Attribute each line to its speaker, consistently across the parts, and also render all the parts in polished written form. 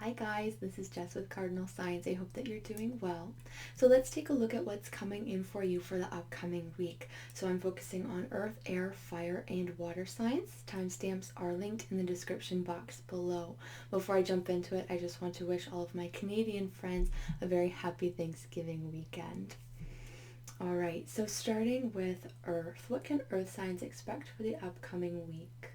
Speaker 1: Hi guys, this is Jess with Cardinal Signs. I hope that you're doing well. So let's take a look at what's coming in for you for the upcoming week. So I'm focusing on earth, air, fire, and water signs. Timestamps are linked in the description box below. Before I jump into it, I just want to wish all of my Canadian friends a very happy Thanksgiving weekend. Alright, so starting with earth. What can earth signs expect for the upcoming week?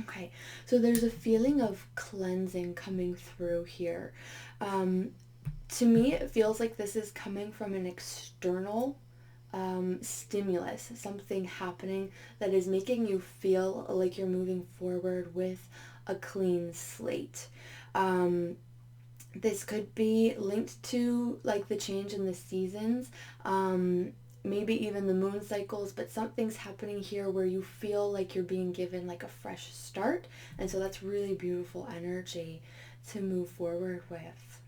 Speaker 1: Okay, so there's a feeling of cleansing coming through here. To me, it feels like this is coming from an external stimulus, something happening that is making you feel like you're moving forward with a clean slate. This could be linked to like the change in the seasons. Maybe even the moon cycles, but something's happening here where you feel like you're being given like a fresh start, and so that's really beautiful energy to move forward with.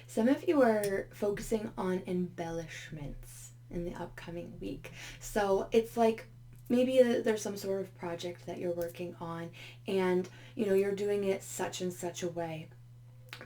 Speaker 1: Some of you are focusing on embellishments in the upcoming week, so it's like maybe there's some sort of project that you're working on, and you're doing it such and such a way,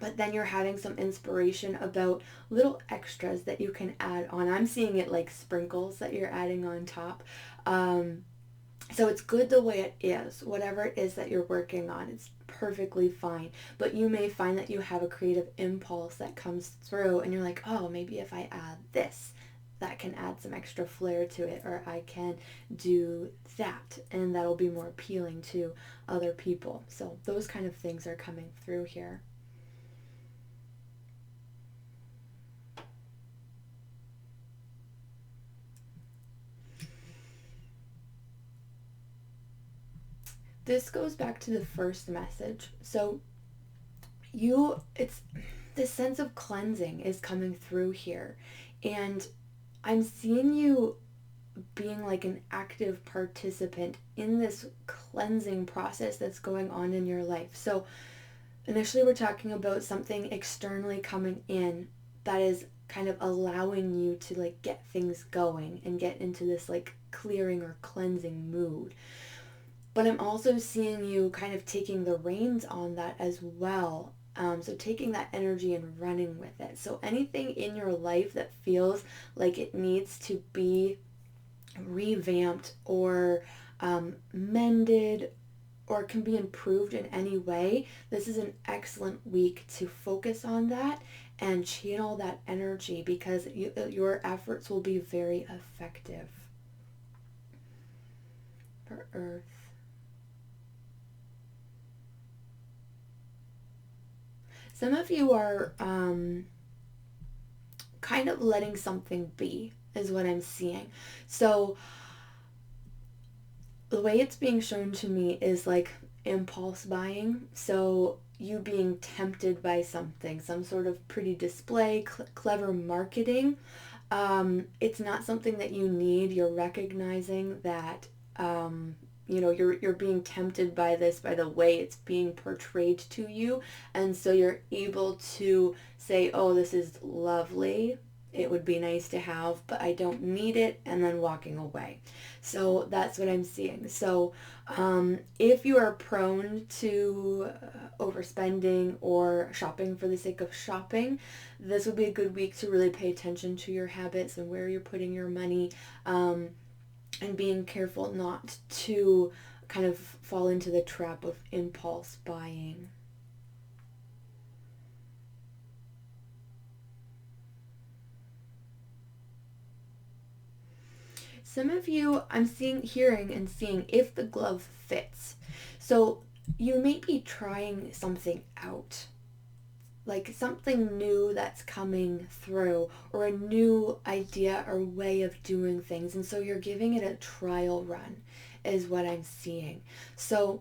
Speaker 1: but then you're having some inspiration about little extras that you can add on. I'm seeing it like sprinkles that you're adding on top. So it's good the way it is. Whatever it is that you're working on, it's perfectly fine. But you may find that you have a creative impulse that comes through and you're like, oh, maybe if I add this, that can add some extra flair to it, or I can do that, and that'll be more appealing to other people. So those kind of things are coming through here. This goes back to the first message. So it's this sense of cleansing is coming through here, and I'm seeing you being like an active participant in this cleansing process that's going on in your life. So initially we're talking about something externally coming in that is kind of allowing you to like get things going and get into this like clearing or cleansing mood. But I'm also seeing you kind of taking the reins on that as well. So taking that energy and running with it. So anything in your life that feels like it needs to be revamped or mended or can be improved in any way, this is an excellent week to focus on that and channel that energy, because your efforts will be very effective. For Earth. Some of you are kind of letting something be, is what I'm seeing. So the way it's being shown to me is like impulse buying. So you being tempted by something, some sort of pretty display, clever marketing. It's not something that you need. You're recognizing that you're being tempted by this, by the way it's being portrayed to you, and so you're able to say, oh, this is lovely, it would be nice to have, but I don't need it, and then walking away. So that's what I'm seeing. So if you are prone to overspending or shopping for the sake of shopping, this would be a good week to really pay attention to your habits and where you're putting your money, and being careful not to kind of fall into the trap of impulse buying. Some of you, I'm hearing and seeing if the glove fits. So you may be trying something out, like something new that's coming through, or a new idea or way of doing things, and so you're giving it a trial run, is what I'm seeing. So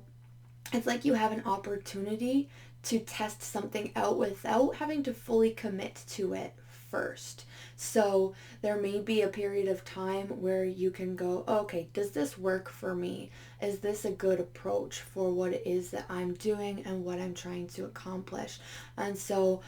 Speaker 1: it's like you have an opportunity to test something out without having to fully commit to it first. So there may be a period of time where you can go, okay, does this work for me? Is this a good approach for what it is that I'm doing and what I'm trying to accomplish? And so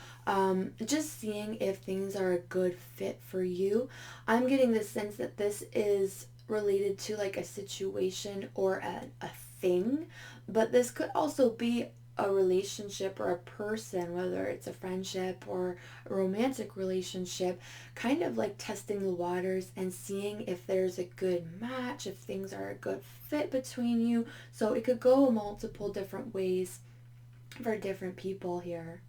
Speaker 1: just seeing if things are a good fit for you. I'm getting the sense that this is related to like a situation or a thing, but this could also be a relationship or a person, whether it's a friendship or a romantic relationship, kind of like testing the waters and seeing if there's a good match, if things are a good fit between you. So it could go multiple different ways for different people here.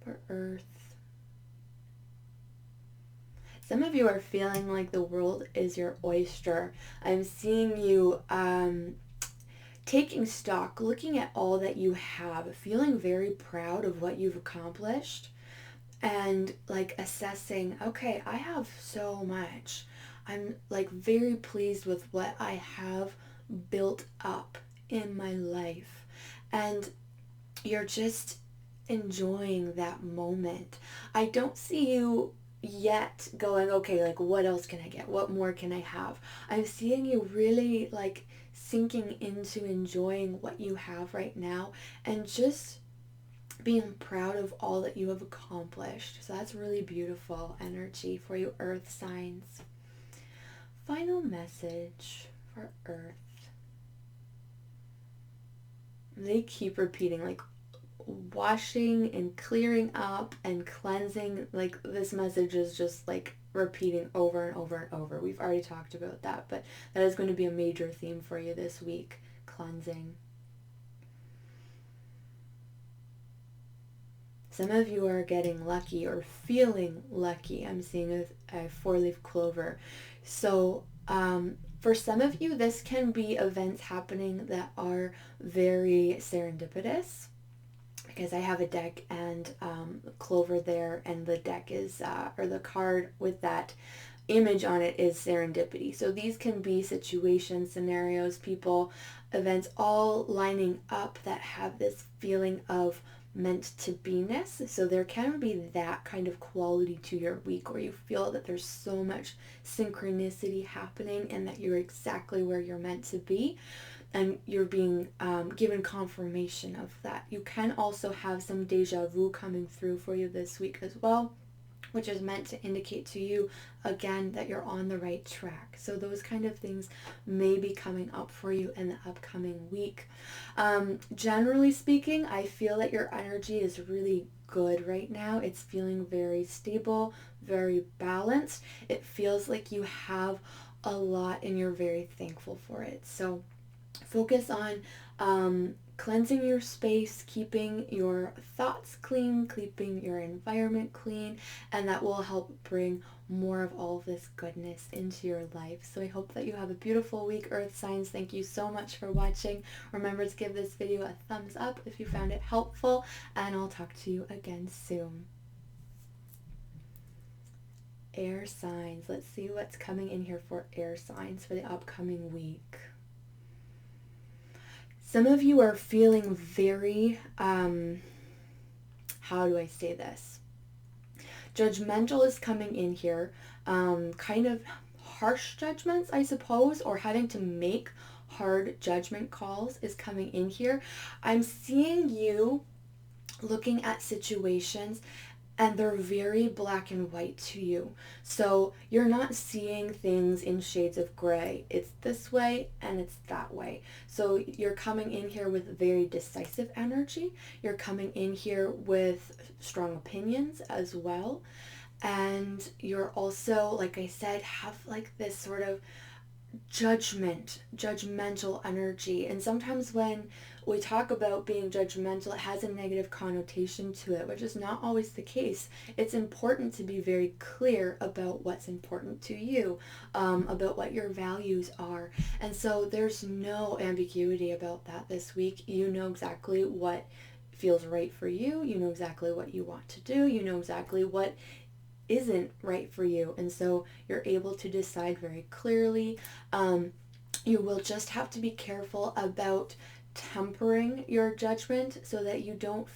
Speaker 1: For Earth. Some of you are feeling like the world is your oyster. I'm seeing you taking stock, looking at all that you have, feeling very proud of what you've accomplished, and like assessing, okay, I have so much. I'm like very pleased with what I have built up in my life. And you're just enjoying that moment. I don't see you yet going, okay, like what else can I get? What more can I have? I'm seeing you really like sinking into enjoying what you have right now and just being proud of all that you have accomplished. So that's really beautiful energy for you, Earth signs. Final message for Earth. They keep repeating, like washing and clearing up and cleansing. Like this message is just like repeating over and over and over. We've already talked about that, but that is going to be a major theme for you this week. Cleansing. Some of you are getting lucky or feeling lucky. I'm seeing a four-leaf clover. So for some of you, this can be events happening that are very serendipitous, because I have a deck and clover there, and the deck is, or the card with that image on it is serendipity. So these can be situations, scenarios, people, events, all lining up that have this feeling of meant to be-ness. So there can be that kind of quality to your week where you feel that there's so much synchronicity happening and that you're exactly where you're meant to be. And you're being given confirmation of that. You can also have some deja vu coming through for you this week as well, which is meant to indicate to you, again, that you're on the right track. So those kind of things may be coming up for you in the upcoming week. Generally speaking, I feel that your energy is really good right now. It's feeling very stable, very balanced. It feels like you have a lot and you're very thankful for it. So focus on cleansing your space, keeping your thoughts clean, keeping your environment clean, and that will help bring more of all of this goodness into your life. So I hope that you have a beautiful week, Earth signs. Thank you so much for watching. Remember to give this video a thumbs up if you found it helpful, and I'll talk to you again soon. Air signs. Let's see what's coming in here for air signs for the upcoming week. Some of you are feeling very, how do I say this? Judgmental is coming in here. Kind of harsh judgments, I suppose, or having to make hard judgment calls is coming in here. I'm seeing you looking at situations and they're very black and white to you. So you're not seeing things in shades of gray. It's this way and it's that way. So you're coming in here with very decisive energy. You're coming in here with strong opinions as well. And you're also, like I said, have like this sort of judgmental energy. And sometimes when we talk about being judgmental, it has a negative connotation to it, which is not always the case. It's important to be very clear about what's important to you, about what your values are. And so there's no ambiguity about that this week. You know exactly what feels right for you. You know exactly what you want to do. You know exactly what isn't right for you, and so you're able to decide very clearly. You will just have to be careful about tempering your judgment so that you don't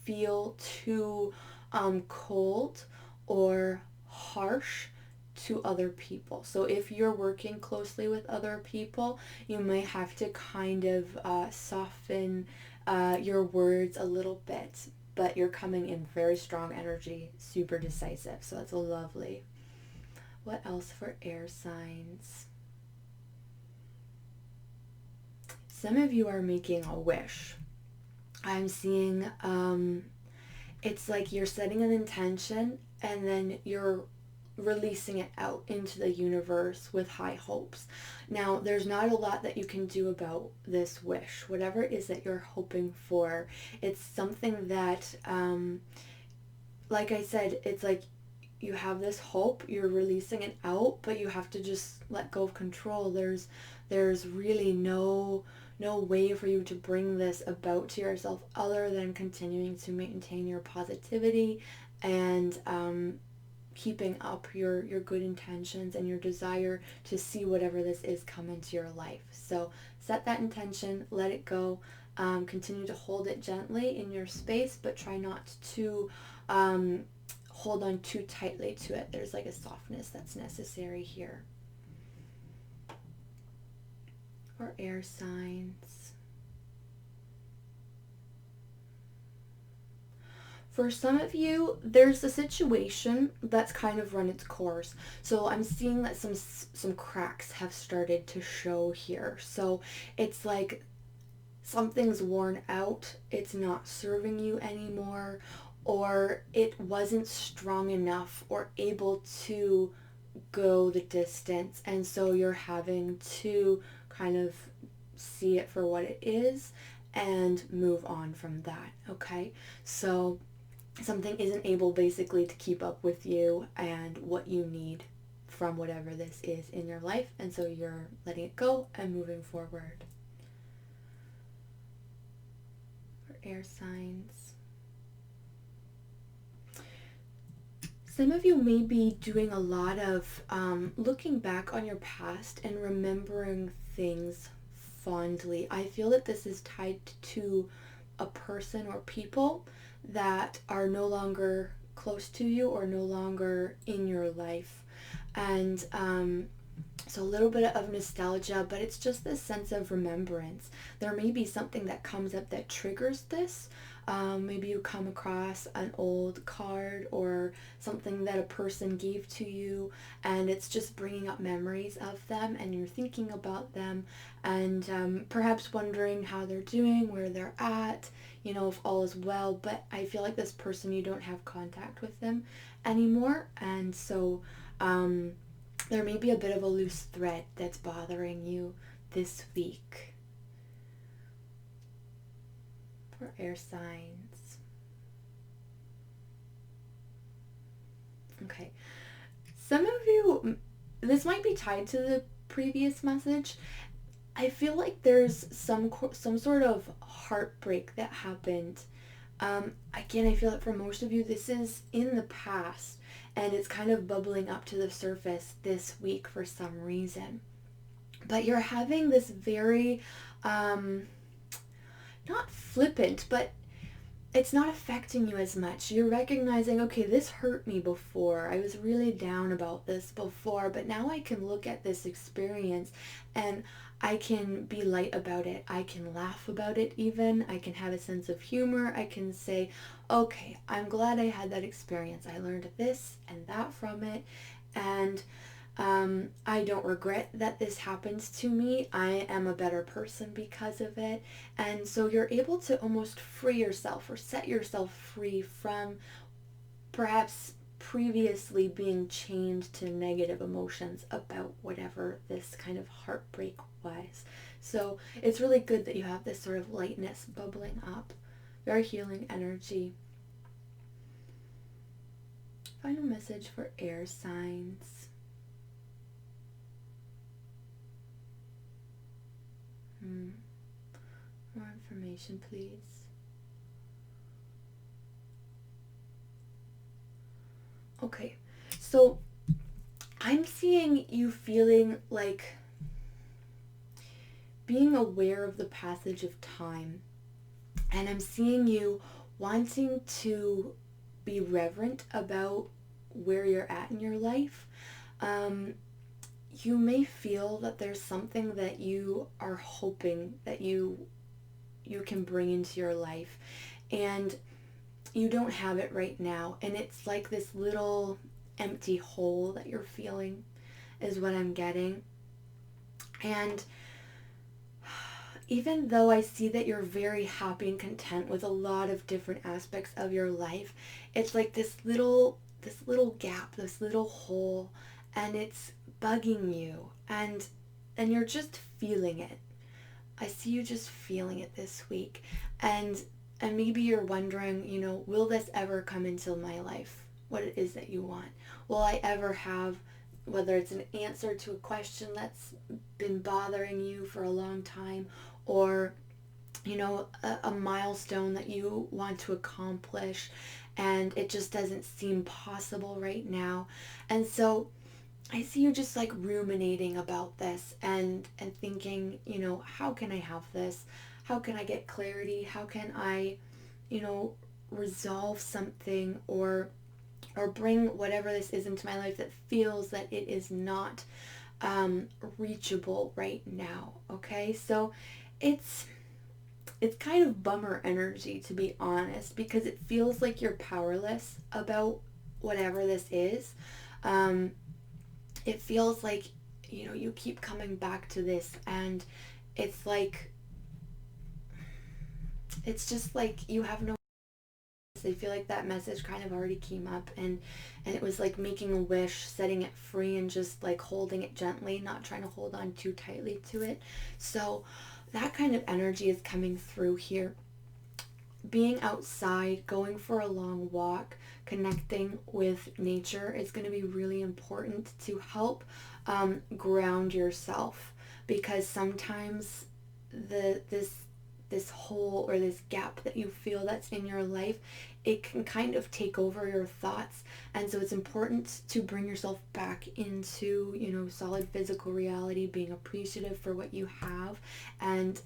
Speaker 1: feel too cold or harsh to other people. So if you're working closely with other people, you may have to kind of soften your words a little bit, but you're coming in very strong energy, super decisive. So that's lovely. What else for air signs? Some of you are making a wish. I'm seeing it's like you're setting an intention and then you're releasing it out into the universe with high hopes. Now, there's not a lot that you can do about this wish. Whatever it is that you're hoping for, it's something that, like I said, it's like you have this hope, you're releasing it out, but you have to just let go of control. There's really no way for you to bring this about to yourself other than continuing to maintain your positivity and keeping up your good intentions and your desire to see whatever this is come into your life. So set that intention, let it go, continue to hold it gently in your space, but try not to hold on too tightly to it. There's like a softness that's necessary here. For air signs. For some of you, there's a situation that's kind of run its course. So I'm seeing that some cracks have started to show here. So it's like something's worn out, it's not serving you anymore, or it wasn't strong enough or able to go the distance, and so you're having to kind of see it for what it is and move on from that. Okay, so something isn't able basically to keep up with you and what you need from whatever this is in your life, and so you're letting it go and moving forward. For air signs, some of you may be doing a lot of looking back on your past and remembering things fondly. I feel that this is tied to a person or people that are no longer close to you or no longer in your life. And so a little bit of nostalgia, but it's just this sense of remembrance. There may be something that comes up that triggers this. Maybe you come across an old card or something that a person gave to you, and it's just bringing up memories of them, and you're thinking about them, and perhaps wondering how they're doing, where they're at, you know, if all is well. But I feel like this person, you don't have contact with them anymore, and so there may be a bit of a loose thread that's bothering you this week. For air signs. Okay. Some of you, this might be tied to the previous message. I feel like there's some sort of heartbreak that happened. Again, I feel that for most of you, this is in the past, and it's kind of bubbling up to the surface this week for some reason. But you're having this very, not flippant, but it's not affecting you as much. You're recognizing, okay, this hurt me before. I was really down about this before, but now I can look at this experience and I can be light about it. I can laugh about it even. I can have a sense of humor. I can say, okay, I'm glad I had that experience. I learned this and that from it, and I don't regret that this happens to me. I am a better person because of it. And so you're able to almost free yourself or set yourself free from perhaps previously being chained to negative emotions about whatever this kind of heartbreak was. So it's really good that you have this sort of lightness bubbling up. Very healing energy. Final message for air signs. More information, please. Okay, so I'm seeing you feeling like being aware of the passage of time, and I'm seeing you wanting to be reverent about where you're at in your life. You may feel that there's something that you are hoping that you can bring into your life, and you don't have it right now, and it's like this little empty hole that you're feeling is what I'm getting. And even though I see that you're very happy and content with a lot of different aspects of your life, it's like this little gap, this little hole, and it's bugging you, and you're just feeling it. I see you just feeling it this week. And maybe you're wondering, will this ever come into my life? What it is that you want? Will I ever have, whether it's an answer to a question that's been bothering you for a long time, or a milestone that you want to accomplish, and it just doesn't seem possible right now. And so I see you just like ruminating about this and thinking, how can I have this? How can I get clarity? How can I, resolve something, or bring whatever this is into my life that feels that it is not reachable right now. Okay, so it's kind of bummer energy, to be honest, because it feels like you're powerless about whatever this is. It feels like, you keep coming back to this, and it's like, it's just like you have no. I feel like that message kind of already came up, and it was like making a wish, setting it free, and just like holding it gently, not trying to hold on too tightly to it. So that kind of energy is coming through here. Being outside, going for a long walk, connecting with nature is going to be really important to help ground yourself, because sometimes this hole or this gap that you feel that's in your life, it can kind of take over your thoughts. And so it's important to bring yourself back into, solid physical reality, being appreciative for what you have, and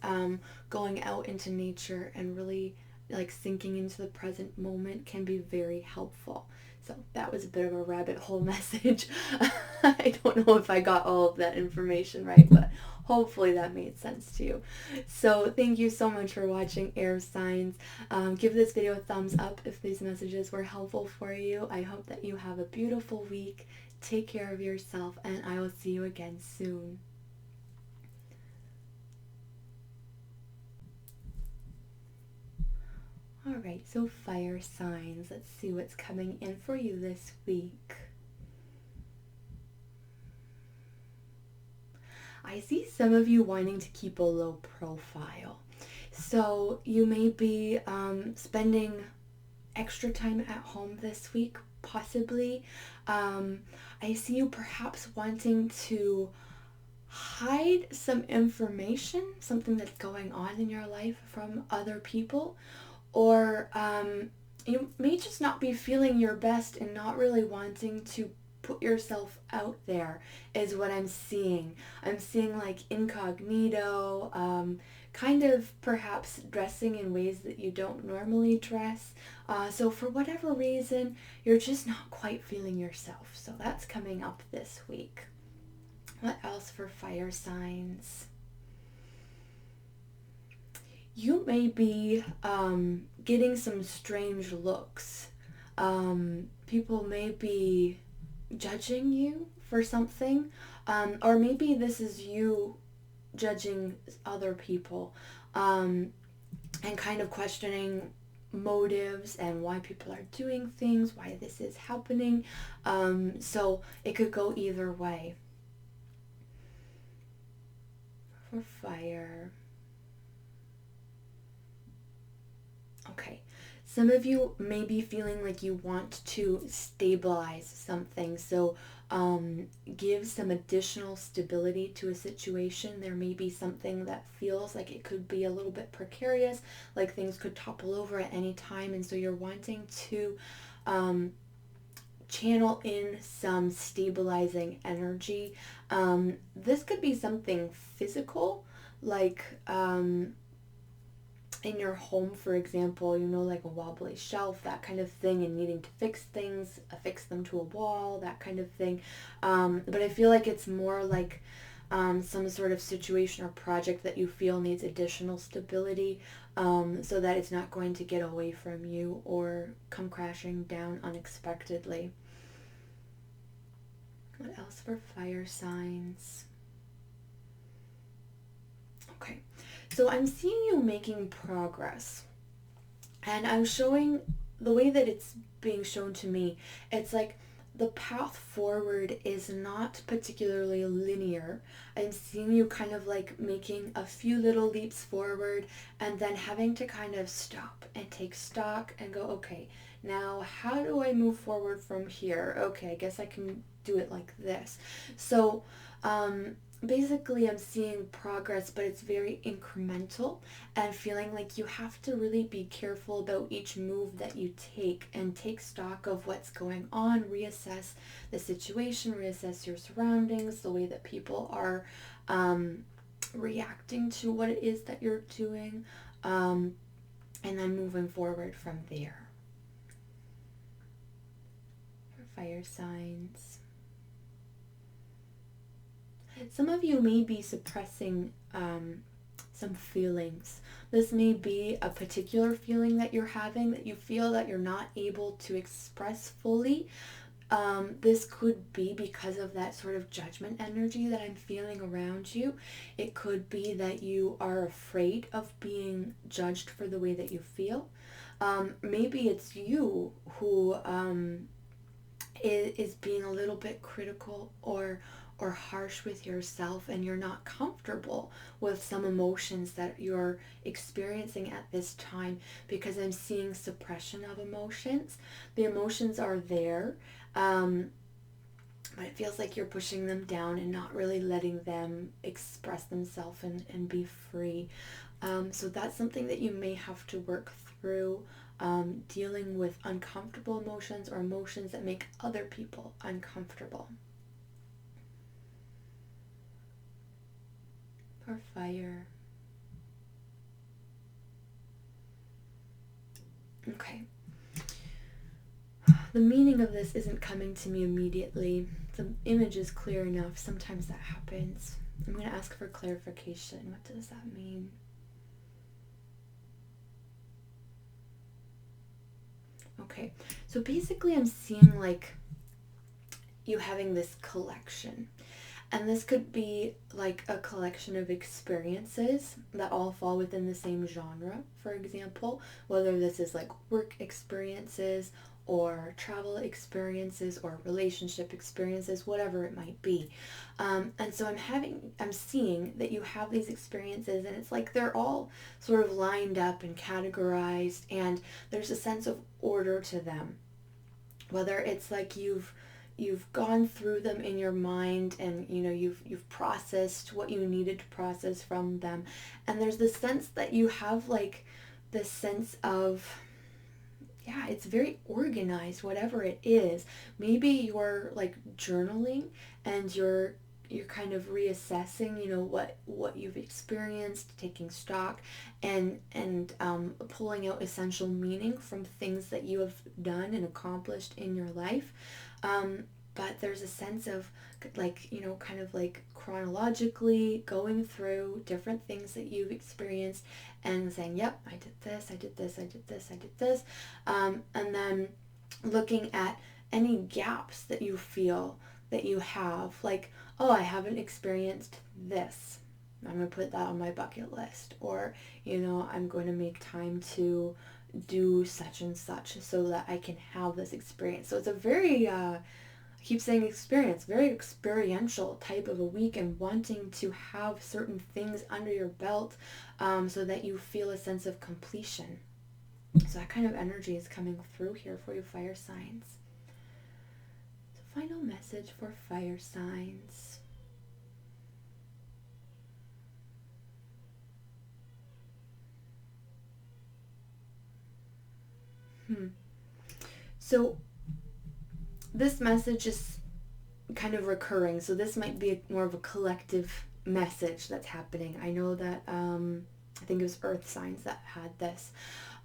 Speaker 1: going out into nature and really like sinking into the present moment can be very helpful. So that was a bit of a rabbit hole message. I don't know if I got all of that information right, but hopefully that made sense to you. So thank you so much for watching, air signs. Give this video a thumbs up if these messages were helpful for you. I hope that you have a beautiful week. Take care of yourself, and I will see you again soon. Alright, so fire signs. Let's see what's coming in for you this week. I see some of you wanting to keep a low profile. So you may be spending extra time at home this week, possibly. I see you perhaps wanting to hide some information, something that's going on in your life from other people, or you may just not be feeling your best and not really wanting to put yourself out there is what I'm seeing. I'm seeing like incognito, kind of perhaps dressing in ways that you don't normally dress. So for whatever reason, you're just not quite feeling yourself. So that's coming up this week. What else for fire signs? You may be getting some strange looks. People may be judging you for something, or maybe this is you judging other people, and kind of questioning motives and why people are doing things, why this is happening. So it could go either way. For fire. Okay, some of you may be feeling like you want to stabilize something, so give some additional stability to a situation. There may be something that feels like it could be a little bit precarious, like things could topple over at any time, and so you're wanting to channel in some stabilizing energy. This could be something physical, like in your home, for example, you know, like a wobbly shelf, that kind of thing, and needing to fix things, affix them to a wall, that kind of thing. But I feel like it's more like some sort of situation or project that you feel needs additional stability, so that it's not going to get away from you or come crashing down unexpectedly. What else for fire signs? Okay, so I'm seeing you making progress, and I'm showing the way that it's being shown to me. It's like the path forward is not particularly linear. I'm seeing you kind of like making a few little leaps forward and then having to kind of stop and take stock and go, okay, now how do I move forward from here? Okay, I guess I can do it like this. So basically I'm seeing progress, but it's very incremental, and feeling like you have to really be careful about each move that you take and take stock of what's going on, reassess the situation, reassess your surroundings, the way that people are reacting to what it is that you're doing, and then moving forward from there. For fire signs, some of you may be suppressing some feelings. This may be a particular feeling that you're having that you feel that you're not able to express fully. This could be because of that sort of judgment energy that I'm feeling around you. It could be that you are afraid of being judged for the way that you feel. Maybe it's you who is being a little bit critical or harsh with yourself, and you're not comfortable with some emotions that you're experiencing at this time, because I'm seeing suppression of emotions. The emotions are there, but it feels like you're pushing them down and not really letting them express themselves and be free. So that's something that you may have to work through, dealing with uncomfortable emotions or emotions that make other people uncomfortable. Or fire. Okay. The meaning of this isn't coming to me immediately. The image is clear enough. Sometimes that happens. I'm going to ask for clarification. What does that mean? Okay. So basically I'm seeing like you having this collection. And this could be like a collection of experiences that all fall within the same genre, for example, whether this is like work experiences or travel experiences or relationship experiences, whatever it might be. And so I'm seeing that you have these experiences, and it's like they're all sort of lined up and categorized, and there's a sense of order to them. Whether it's like you've gone through them in your mind, and you know you've processed what you needed to process from them, and there's this sense that you have like this sense of, yeah, it's very organized, whatever it is. Maybe you're like journaling and you're kind of reassessing, you know, what you've experienced, taking stock, and pulling out essential meaning from things that you have done and accomplished in your life. But there's a sense of like, you know, kind of like chronologically going through different things that you've experienced and saying, yep, I did this, I did this, I did this, I did this. And then looking at any gaps that you feel that you have, like, oh, I haven't experienced this, I'm going to put that on my bucket list. Or, you know, I'm going to make time to do such and such so that I can have this experience. So it's a very, I keep saying experience, very experiential type of a week, and wanting to have certain things under your belt so that you feel a sense of completion. So that kind of energy is coming through here for you, fire signs. So final message for fire signs. So this message is kind of recurring, so this might be more of a collective message that's happening. I know that I think it was earth signs that had this.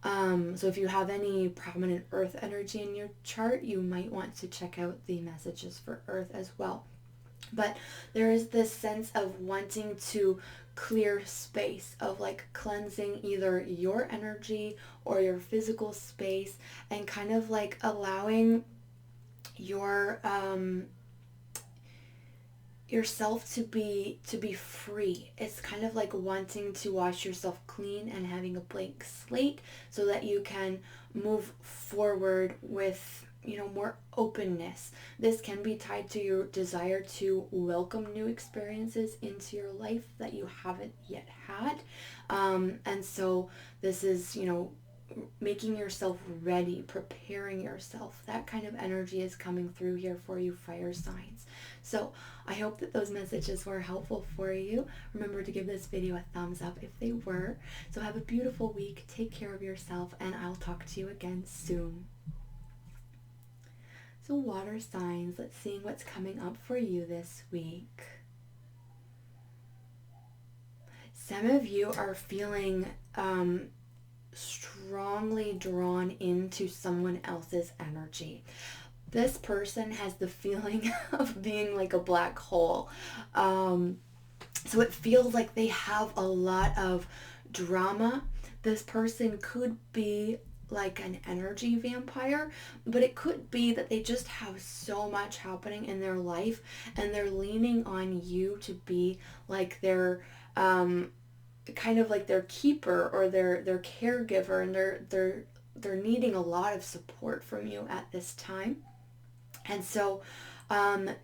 Speaker 1: So if you have any prominent earth energy in your chart, you might want to check out the messages for earth as well. But there is this sense of wanting to clear space, of like cleansing either your energy or your physical space, and kind of like allowing your yourself to be free. It's kind of like wanting to wash yourself clean and having a blank slate so that you can move forward with, you know, more openness. This can be tied to your desire to welcome new experiences into your life that you haven't yet had. And so this is, you know, making yourself ready, preparing yourself. That kind of energy is coming through here for you, fire signs. So I hope that those messages were helpful for you. Remember to give this video a thumbs up if they were. So have a beautiful week. Take care of yourself, and I'll talk to you again soon. So water signs, let's see what's coming up for you this week. Some of you are feeling strongly drawn into someone else's energy. This person has the feeling of being like a black hole. So it feels like they have a lot of drama. This person could be like an energy vampire, but it could be that they just have so much happening in their life and they're leaning on you to be like their kind of like their keeper or their caregiver, and they're needing a lot of support from you at this time. And so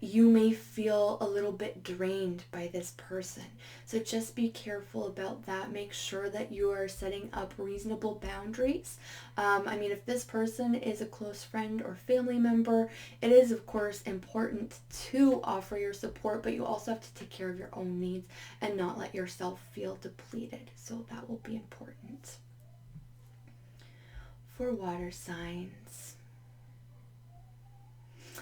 Speaker 1: you may feel a little bit drained by this person. So just be careful about that. Make sure that you are setting up reasonable boundaries. I mean, if this person is a close friend or family member, it is, of course, important to offer your support, but you also have to take care of your own needs and not let yourself feel depleted. So that will be important. For water signs,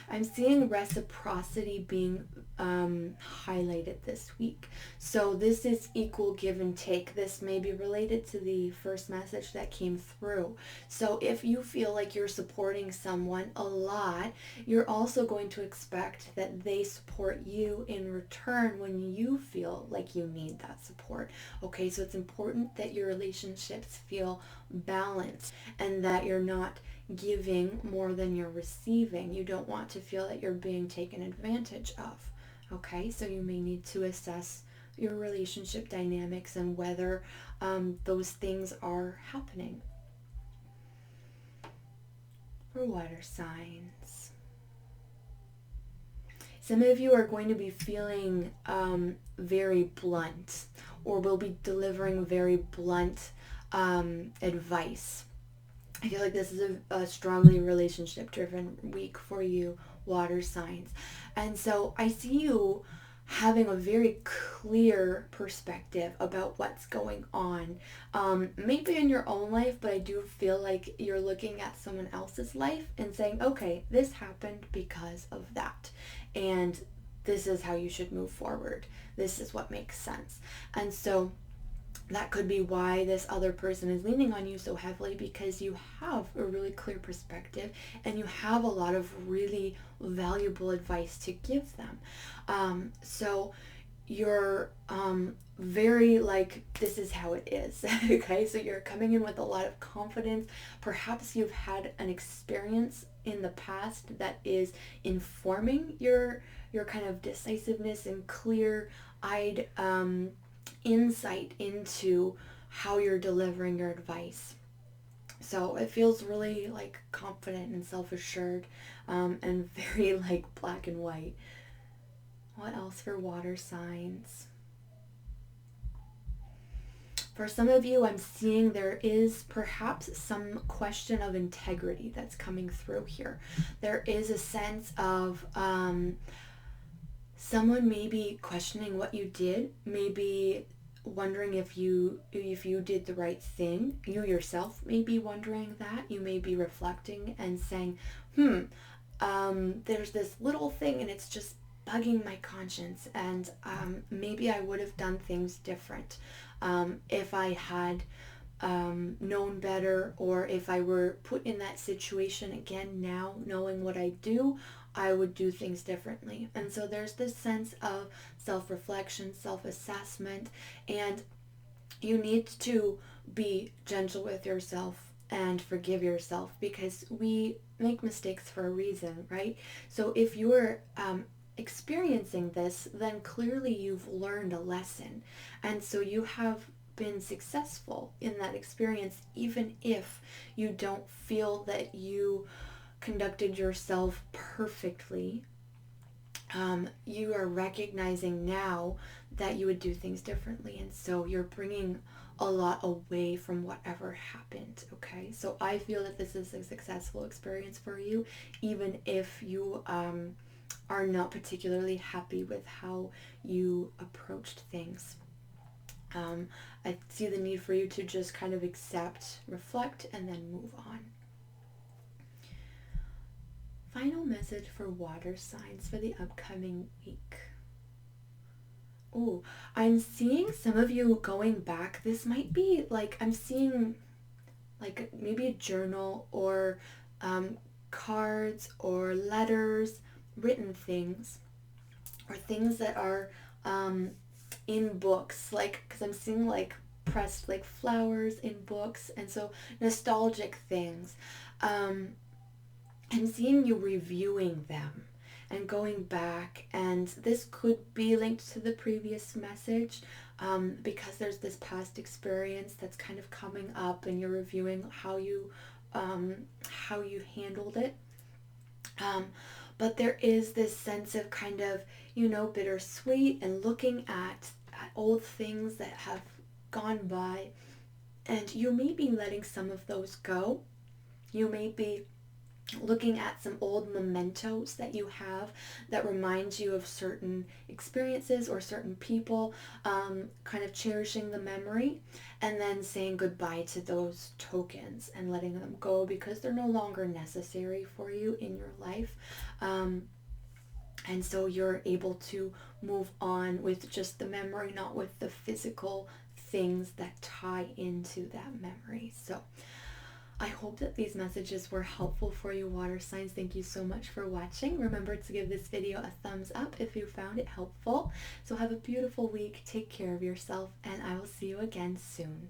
Speaker 1: I'm seeing reciprocity being highlighted this week. So this is equal give and take. This may be related to the first message that came through. So if you feel like you're supporting someone a lot, you're also going to expect that they support you in return when you feel like you need that support. Okay, so it's important that your relationships feel balanced and that you're not giving more than you're receiving. You don't want to feel that you're being taken advantage of. Okay, so you may need to assess your relationship dynamics and whether those things are happening. For water signs, some of you are going to be feeling very blunt, or will be delivering very blunt advice. I feel like this is a strongly relationship-driven week for you, water signs. And so I see you having a very clear perspective about what's going on. Maybe in your own life, but I do feel like you're looking at someone else's life and saying, okay, this happened because of that. And this is how you should move forward. This is what makes sense. And so that could be why this other person is leaning on you so heavily, because you have a really clear perspective and you have a lot of really valuable advice to give them. So you're very like, this is how it is. Okay, so you're coming in with a lot of confidence. Perhaps you've had an experience in the past that is informing your kind of decisiveness and clear-eyed insight into how you're delivering your advice. So it feels really like confident and self-assured, and very like black and white. What else for water signs? For some of you, I'm seeing there is perhaps some question of integrity that's coming through here. There is a sense of someone may be questioning what you did, maybe wondering if you did the right thing. You yourself may be wondering that. You may be reflecting and saying, there's this little thing and it's just bugging my conscience, and maybe I would have done things different if I had known better, or if I were put in that situation again now, knowing what I do, I would do things differently. And so there's this sense of self-reflection, self-assessment, and you need to be gentle with yourself and forgive yourself, because we make mistakes for a reason, right? So if you're experiencing this, then clearly you've learned a lesson, and so you have been successful in that experience, even if you don't feel that you conducted yourself perfectly. You are recognizing now that you would do things differently, and so you're bringing a lot away from whatever happened. Okay, so I feel that this is a successful experience for you, even if you are not particularly happy with how you approached things. I see the need for you to just kind of accept, reflect, and then move on. Final message for water signs for the upcoming week. Oh, I'm seeing some of you going back. This might be like, I'm seeing like maybe a journal, or cards or letters, written things, or things that are in books, like, because I'm seeing like pressed like flowers in books, and so nostalgic things. I'm seeing you reviewing them and going back, and this could be linked to the previous message, because there's this past experience that's kind of coming up, and you're reviewing how you handled it. But there is this sense of kind of, bittersweet, and looking at old things that have gone by, and you may be letting some of those go. You may be looking at some old mementos that you have that reminds you of certain experiences or certain people, kind of cherishing the memory, and then saying goodbye to those tokens and letting them go because they're no longer necessary for you in your life. And so you're able to move on with just the memory, not with the physical things that tie into that memory. So I hope that these messages were helpful for you, water signs. Thank you so much for watching. Remember to give this video a thumbs up if you found it helpful. So have a beautiful week. Take care of yourself, and I will see you again soon.